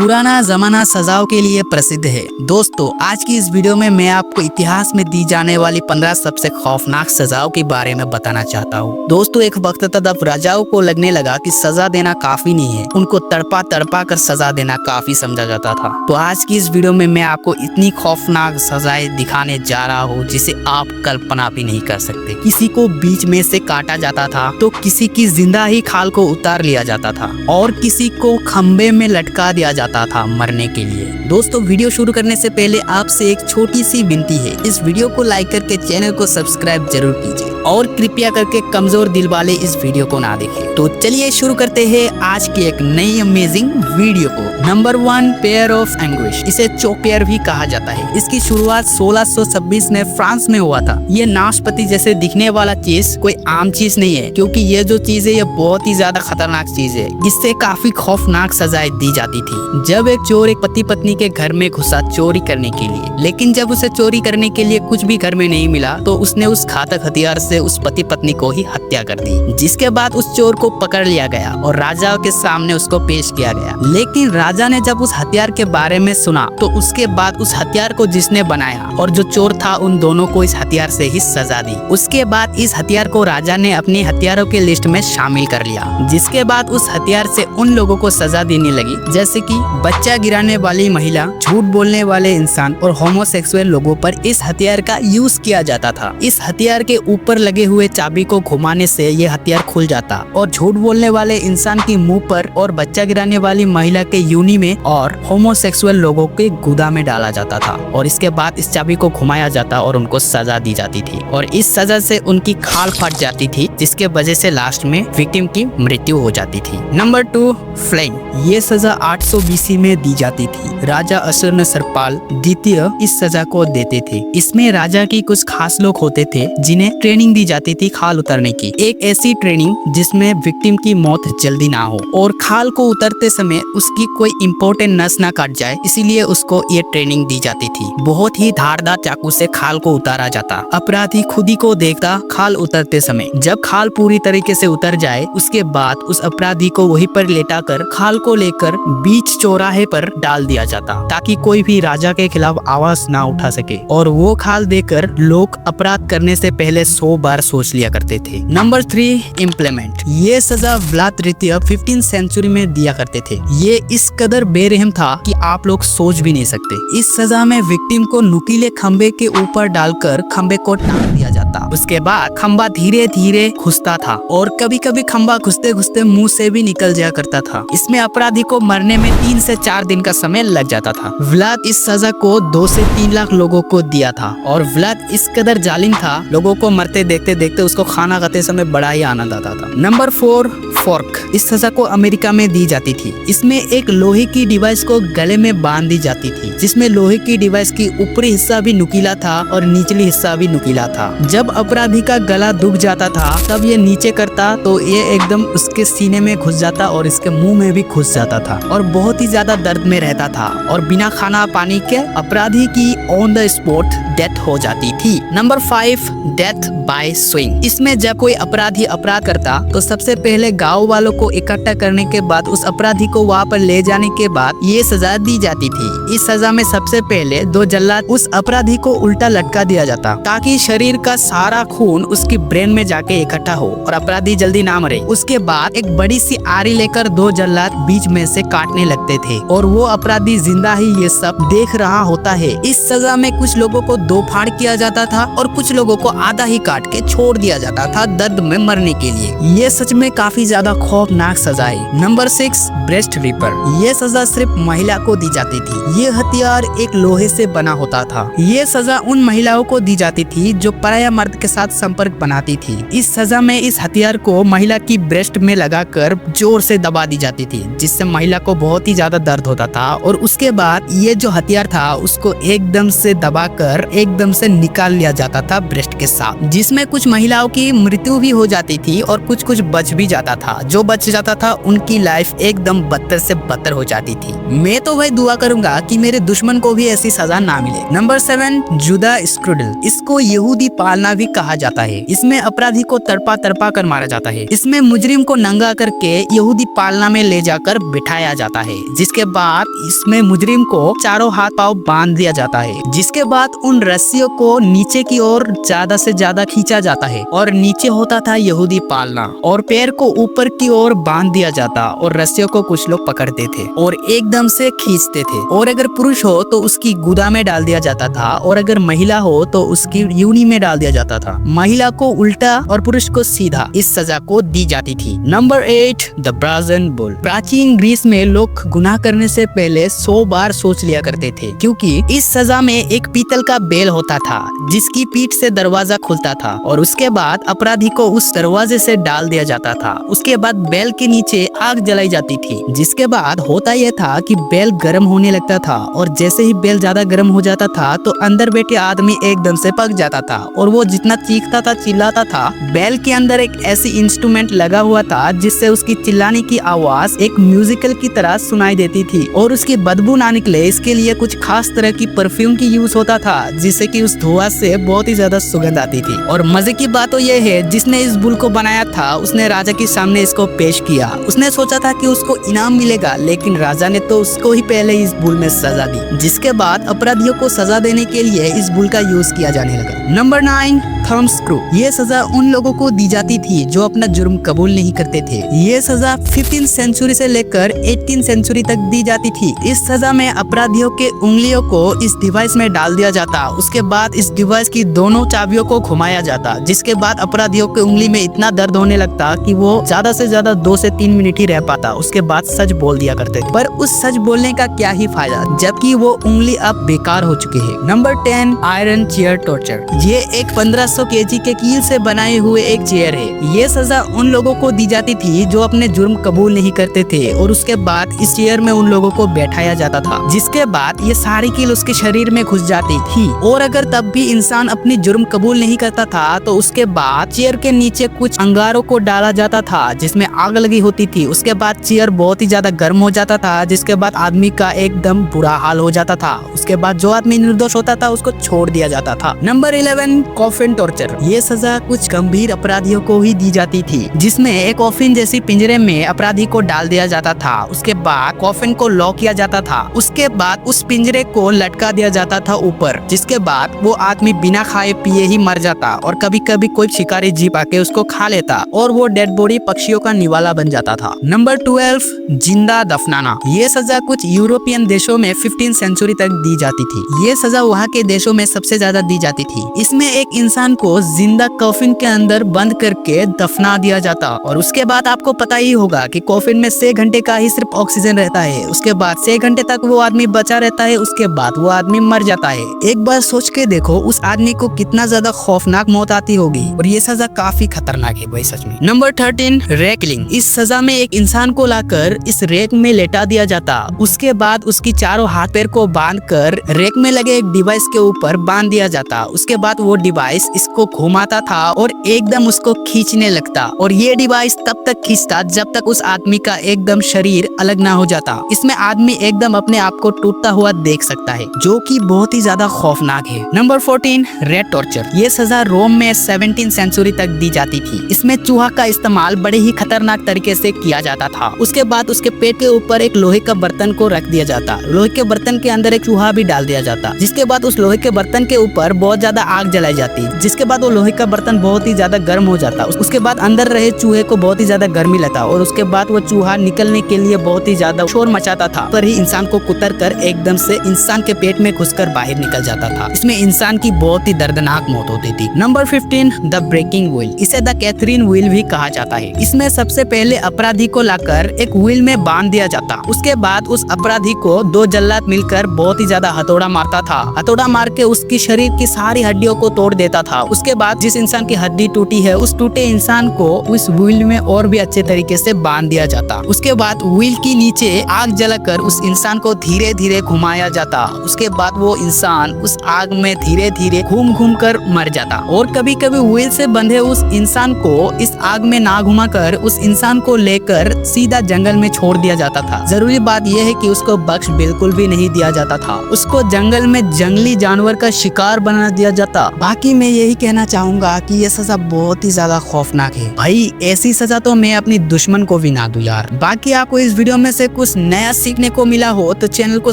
पुराना जमाना सजाओं के लिए प्रसिद्ध है। दोस्तों, आज की इस वीडियो में मैं आपको इतिहास में दी जाने वाली 15 सबसे खौफनाक सजाओं के बारे में बताना चाहता हूँ। दोस्तों, एक वक्त था जब राजाओं को लगने लगा कि सजा देना काफी नहीं है, उनको तड़पा तड़पा कर सजा देना काफी समझा जाता था। तो आज की इस वीडियो में मैं आपको इतनी खौफनाक सजाएं दिखाने जा रहा हूँ जिसे आप कल्पना भी नहीं कर सकते। किसी को बीच में से काटा जाता था, तो किसी की जिंदा ही खाल को उतार लिया जाता था और किसी को खंबे में लटका दिया जाता था मरने के लिए। दोस्तों, वीडियो शुरू करने से पहले आपसे एक छोटी सी विनती है, इस वीडियो को लाइक करके चैनल को सब्सक्राइब जरूर कीजिए और कृपया करके कमजोर दिल वाले इस वीडियो को ना देखें। तो चलिए शुरू करते हैं आज की एक नई अमेजिंग वीडियो को। Number 1, pair of anguish. इसे चोपेयर भी कहा जाता है। इसकी शुरुआत 1626 में फ्रांस में हुआ था। ये नाशपाती जैसे दिखने वाला चीज कोई आम चीज नहीं है, क्योंकि ये जो चीज है ये बहुत ही ज्यादा खतरनाक चीज है। इससे काफी खौफनाक सजाएं दी जाती थी। जब एक चोर एक पति पत्नी के घर में घुसा चोरी करने के लिए, लेकिन जब उसे चोरी करने के लिए कुछ भी घर में नहीं मिला तो उसने उस घातक हथियार से उस पति पत्नी को ही हत्या कर दी। जिसके बाद उस चोर को पकड़ लिया गया और राजा के सामने उसको पेश किया गया। लेकिन राजा ने जब उस हथियार के बारे में सुना तो उसके बाद उस हथियार को जिसने बनाया और जो चोर था, उन दोनों को इस हथियार से ही सजा दी। उसके बाद इस हथियार को राजा ने अपने हथियारों के लिस्ट में शामिल कर लिया। जिसके बाद उस हथियार से उन लोगों को सजा देने लगी जैसे कि बच्चा गिराने वाली महिला, झूठ बोलने वाले इंसान और होमोसेक्सुअल लोगों पर इस हथियार का यूज किया जाता था। इस हथियार के ऊपर लगे हुए चाबी को घुमाने से ये हथियार खुल जाता और झूठ बोलने वाले इंसान के मुंह पर और बच्चा गिराने वाली महिला के यूनी में और होमोसेक्सुअल लोगों के गुदा में डाला जाता था और इसके बाद इस चाबी को घुमाया जाता और उनको सजा दी जाती थी और इस सजा से उनकी खाल फट जाती थी, जिसके वजह से लास्ट में विक्टिम की मृत्यु हो जाती थी। Number 2, flame. ये सजा 800 BC में दी जाती थी। राजा अशुरनशरपाल द्वितीय इस सजा को देते थे। इसमें राजा की कुछ खास लोग होते थे जिन्हें ट्रेनिंग दी जाती थी खाल उतारने की। एक ऐसी ट्रेनिंग जिसमें विक्टिम की मौत जल्दी ना हो और खाल को उतरते समय उसकी कोई इम्पोर्टेंट नस ना काट जाए, इसीलिए उसको ये ट्रेनिंग दी जाती थी। बहुत ही धारदार चाकू से खाल को उतारा जाता। अपराधी खुद ही को देखता खाल उतरते समय। जब खाल पूरी तरीके से उतर जाए उसके बाद उस अपराधी को वहीं पर लेटाकर खाल को लेकर बीच चौराहे पर डाल दिया जाता ताकि कोई भी राजा के खिलाफ आवाज ना उठा सके और वो खाल देकर लोग अपराध करने से पहले 100 बार सोच लिया करते थे। Number 3, implement. ये सजा व्लाद तृतीय 15th सेंचुरी में दिया करते थे। ये इस कदर बेरहम था कि आप लोग सोच भी नहीं सकते। इस सजा में विक्टिम को नुकीले खंबे के ऊपर डालकर खंबे को टांग दिया जाता। उसके बाद खंबा धीरे धीरे घुसता था और कभी कभी खंबा घुसते घुसते मुंह से भी निकल जाया करता था। इसमें अपराधी को मरने में 3 से 4 दिन का समय लग जाता था। व्लाद इस सजा को 2 से 3 लाख लोगों को दिया था और व्लाद इस कदर जालिम था, लोगों को मरते देखते देखते उसको खाना खाते समय बड़ा ही आनंद आता था। Number 4, fork. इस सजा को अमेरिका में दी जाती थी। इसमें एक लोहे की डिवाइस को गले में बांध दी जाती थी, जिसमें लोहे की डिवाइस की ऊपरी हिस्सा भी नुकीला था और निचली हिस्सा भी नुकीला था। जब अपराधी का गला दुख जाता था तब ये नीचे करता तो ये एकदम उसके सीने में घुस जाता और इसके मुंह में भी घुस जाता था और बहुत ही ज्यादा दर्द में रहता था और बिना खाना पानी के अपराधी की ऑन द स्पॉट डेथ हो जाती थी। Number 5, death by swing. इसमें जब कोई अपराधी अपराध करता तो सबसे पहले गांव वालों को इकट्ठा करने के बाद उस अपराधी को वहां पर ले जाने के बाद ये सजा दी जाती थी। इस सजा में सबसे पहले 2 जल्लाद उस अपराधी को उल्टा लटका दिया जाता ताकि शरीर का सारा खून उसकी ब्रेन में जाके इकट्ठा हो और अपराधी जल्दी ना मरे। उसके बाद एक बड़ी सी आरी लेकर 2 जल्लाद बीच में से काटने लगते थे और वो अपराधी जिंदा ही ये सब देख रहा होता है। इस सजा में कुछ लोगों को 2 फाड़ किया जाता था और कुछ लोगों को आधा ही काट के छोड़ दिया जाता था दर्द में मरने के लिए। ये सच में काफी ज्यादा खौफनाक सजा है। Number 6, breast ripper. ये सजा सिर्फ महिला को दी जाती थी। ये हथियार एक लोहे से बना होता था। ये सजा उन महिलाओं को दी जाती थी जो पराया मर्द के साथ संपर्क बनाती थी। इस सजा में इस हथियार को महिला की ब्रेस्ट में लगाकर जोर से दबा दी जाती थी, जिससे महिला को बहुत ही ज्यादा दर्द होता था और उसके बाद ये जो हथियार था उसको एकदम से दबाकर एकदम से निकाल लिया जाता था ब्रेस्ट के साथ, जिसमें कुछ महिलाओं की मृत्यु भी हो जाती थी और कुछ बच भी जाता था। जो बच जाता था उनकी लाइफ एकदम बदतर से बदतर हो जाती थी। मैं तो भाई दुआ करूंगा कि मेरे दुश्मन को भी ऐसी सजा ना मिले। नंबर 7, जुदा स्ट्रूडल। इसको यहूदी पालना भी कहा जाता है। इसमें अपराधी को तड़पा तड़पा कर मारा जाता है। इसमें मुजरिम को नंगा करके यहूदी पालना में ले जाकर बिठाया जाता है। जिसके बाद इसमें मुजरिम को चारों हाथ पांव बांध दिया जाता है, जिसके बाद उन रस्सियों को नीचे की ओर ज्यादा से ज्यादा खींचा जाता है और नीचे होता था यहूदी पालना और पैर को ऊपर की ओर बांध दिया जाता और रस्सियों को कुछ लोग पकड़ते थे और एकदम से खींचते थे और अगर पुरुष हो तो उसकी गुदा में डाल दिया जाता था और अगर महिला हो तो उसकी यूनी में डाल दिया जाता था। महिला को उल्टा और पुरुष को सीधा इस सजा को दी जाती थी। Number 8 the brazen bull. प्राचीन ग्रीस में लोग गुनाह करने से पहले 100 बार सोच लिया करते थे, क्योंकि इस सजा में एक पीतल का बेल होता था जिसकी पीठ से दरवाजा खुलता था और उसके बाद अपराधी को उस दरवाजे से डाल दिया जाता था। उसके बाद बेल के नीचे आग जलाई जाती थी, जिसके बाद होता यह था कि बेल गर्म होने लगता था और जैसे ही बेल ज्यादा गर्म हो जाता था तो अंदर बैठे आदमी एकदम से पक जाता था और वो जितना चीखता था चिल्लाता था, बेल के अंदर एक ऐसी इंस्ट्रूमेंट लगा हुआ था जिससे उसकी चिल्लाने की आवाज एक म्यूजिकल की तरह सुनाई देती थी और उसकी बदबू ना निकले इसके लिए कुछ खास तरह की परफ्यूम की यूज होता था, जिससे कि उस धुआं से बहुत ही ज्यादा सुगंध आती थी। और मजे की बात तो यह है, जिसने इस बुल को बनाया था उसने राजा के सामने इसको पेश किया। उसने सोचा था कि उसको इनाम मिलेगा, लेकिन राजा ने तो उसको ही पहले इस बुल में सजा दी, जिसके बाद अपराधियों को सजा देने के लिए इस बुल का यूज किया जाने लगा। Number 9 thumb screw. ये सजा उन लोगों को दी जाती थी जो अपना जुर्म कबूल नहीं करते थे। ये सजा 15th सेंचुरी से लेकर 18th सेंचुरी तक दी जाती थी। इस सजा में अपराधियों के उंगलियों को इस डिवाइस में डाल दिया जाता, उसके बाद इस डिवाइस की दोनों चाबियों को घुमाया जाता, जिसके बाद अपराधियों के उंगली में इतना दर्द होने लगता कि वो ज्यादा से ज्यादा 2 से 3 मिनट ही रह पाता। उसके बाद सच बोल दिया करते थे, पर उस सच बोलने का क्या ही फायदा जबकि वो उंगली अब बेकार हो चुकी है। Number 10 iron chair torture. ये एक 1500 kg के कील से बनाए हुए एक चेयर है। ये सजा उन लोगों को दी जाती थी जो अपने जुर्म कबूल नहीं करते थे और उसके बाद इस चेयर में उन लोगों को बैठाया जाता था, जिसके बाद ये सारी कील उसके शरीर में घुस जाती थी और अगर तब भी इंसान अपनी जुर्म कबूल नहीं करता था तो उसके बाद चेयर के नीचे कुछ अंगारों को डाला जाता था जिसमें आग लगी होती थी। उसके बाद चेयर बहुत ही ज्यादा गर्म हो जाता था, जिसके बाद आदमी का एकदम बुरा हाल हो जाता था। उसके बाद जो आदमी निर्दोष होता था उसको छोड़ दिया जाता था। Number 11 coffin torture. ये सजा कुछ गंभीर अपराधियों को ही दी जाती थी, जिसमें एक कॉफिन जैसी पिंजरे में अपराधी को डाल दिया जाता था। उसके बाद कॉफिन को लॉक किया जाता था। उसके बाद उस पिंजरे को लटका दिया जाता था ऊपर, जिसके बाद वो आदमी बिना खाए पिए ही मर जाता और कभी कभी कोई शिकारी जीप आके उसको खा लेता और वो डेड बॉडी पक्षियों का निवाला बन जाता था। नंबर 12 जिंदा दफनाना। ये सजा कुछ यूरोपियन देशों में 15th सेंचुरी तक दी जाती थी। ये सजा वहाँ के देशों में सबसे ज्यादा दी जाती थी। इसमें एक इंसान को जिंदा कॉफिन के अंदर बंद करके दफना दिया जाता और उसके बाद आपको पता ही होगा कि कॉफिन में 6 घंटे का ही सिर्फ ऑक्सीजन रहता है। उसके बाद 6 घंटे तक वो आदमी बचा रहता है, उसके बाद वो आदमी मर जाता है। एक बार सोच के देखो उस आदमी को कितना ज्यादा खौफनाक मौत आती होगी और ये सजा काफी खतरनाक है भाई सच में। नंबर 13 रैकलिंग। इस सजा में एक इंसान को लाकर इस रेक में लेटा दिया जाता, उसके बाद उसकी चारों हाथ पैर को बांधकर रेक में लगे एक डिवाइस के ऊपर बांध दिया जाता। उसके बाद वो डिवाइस इसको घुमाता था और एकदम उसको खींचने लगता और ये डिवाइस तब तक खींचता जब तक उस आदमी का एकदम शरीर अलग ना हो जाता। इसमें आदमी एकदम अपने आप को टूटता हुआ देख सकता है, जो कि बहुत ही ज्यादा खौफनाक है। Number 14 red torture. ये सजा रोम में 17th सेंचुरी तक दी जाती थी। इसमें चूहा का इस्तेमाल बड़े ही खतरनाक तरीके से किया जाता था। उसके बाद उसके पेट के ऊपर एक लोहे का बर्तन को रख दिया जाता, लोहे के बर्तन के अंदर एक चूहा भी डाल दिया जाता, जिसके बाद उस लोहे के बर्तन के ऊपर बहुत ज्यादा आग जलाई जाती, जिसके बाद वो लोहे का बर्तन बहुत ही ज्यादा गर्म हो जाता। उसके बाद अंदर रहे चूहे को बहुत ही ज्यादा गर्मी लगता और उसके बाद वो चूहा निकलने के लिए बहुत ही ज्यादा शोर मचाता था, पर ही इंसान को कुतर कर एकदम से इंसान के पेट में घुसकर बाहर निकल जाता था। इसमें इंसान की बहुत ही दर्दनाक मौत होती थी। Number 15 the breaking wheel. इसे द कैथरीन व्हील भी कहा जाता है। इसमें सबसे पहले अपराधी को लाकर एक व्हील में बांध दिया जाता, उसके बाद उस अपराधी को 2 जल्लाद मिलकर बहुत ही ज्यादा हथौड़ा मारता था। हथौड़ा मार के उसकी शरीर की सारी हड्डियों को तोड़ देता था। उसके बाद जिस इंसान की हड्डी टूटी है उस टूटे इंसान को उस व्हील में और भी अच्छे तरीके से बांध दिया जाता। उसके बाद व्हील की नीचे आग जलाकर उस इंसान को धीरे धीरे घुमाया जाता। उसके बाद वो इंसान उस आग में धीरे धीरे घूम घूम कर मर जाता और कभी कभी व्हील से बंधे उस इंसान को इस आग में ना घुमाकर उस इंसान को लेकर सीधा जंगल में छोड़ दिया जाता था। जरूरी बात यह है कि उसको बख्श बिल्कुल भी नहीं दिया जाता था, उसको जंगल में जंगली जानवर का शिकार बना दिया जाता। बाकी मैं यही कहना चाहूंगा कि ये सजा बहुत ही ज्यादा खौफनाक है भाई। ऐसी सजा तो मैं अपनी दुश्मन को भी ना दूं यार। बाकी आपको इस वीडियो में से कुछ नया सीखने को मिला हो तो चैनल को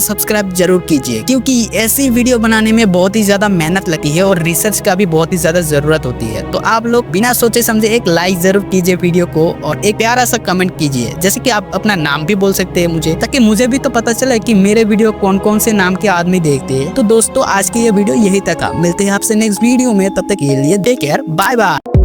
सब्सक्राइब जरूर कीजिए, क्योंकि ऐसी वीडियो बनाने में बहुत ही ज्यादा मेहनत लगती है और रिसर्च का भी बहुत ही ज्यादा जरूरत होती है। तो आप लोग बिना सोचे समझे एक लाइक जरूर कीजिए वीडियो को और एक प्यारा सा कमेंट कीजिए, जैसे कि आप अपना नाम भी बोल सकते हैं मुझे, ताकि मुझे भी तो पता चले कि मेरे वीडियो कौन कौन से नाम के आदमी देखते हैं। तो दोस्तों आज की ये वीडियो यही तक, मिलते हैं आपसे नेक्स्ट वीडियो में, तब तक के लिए टेक केयर, बाय बाय।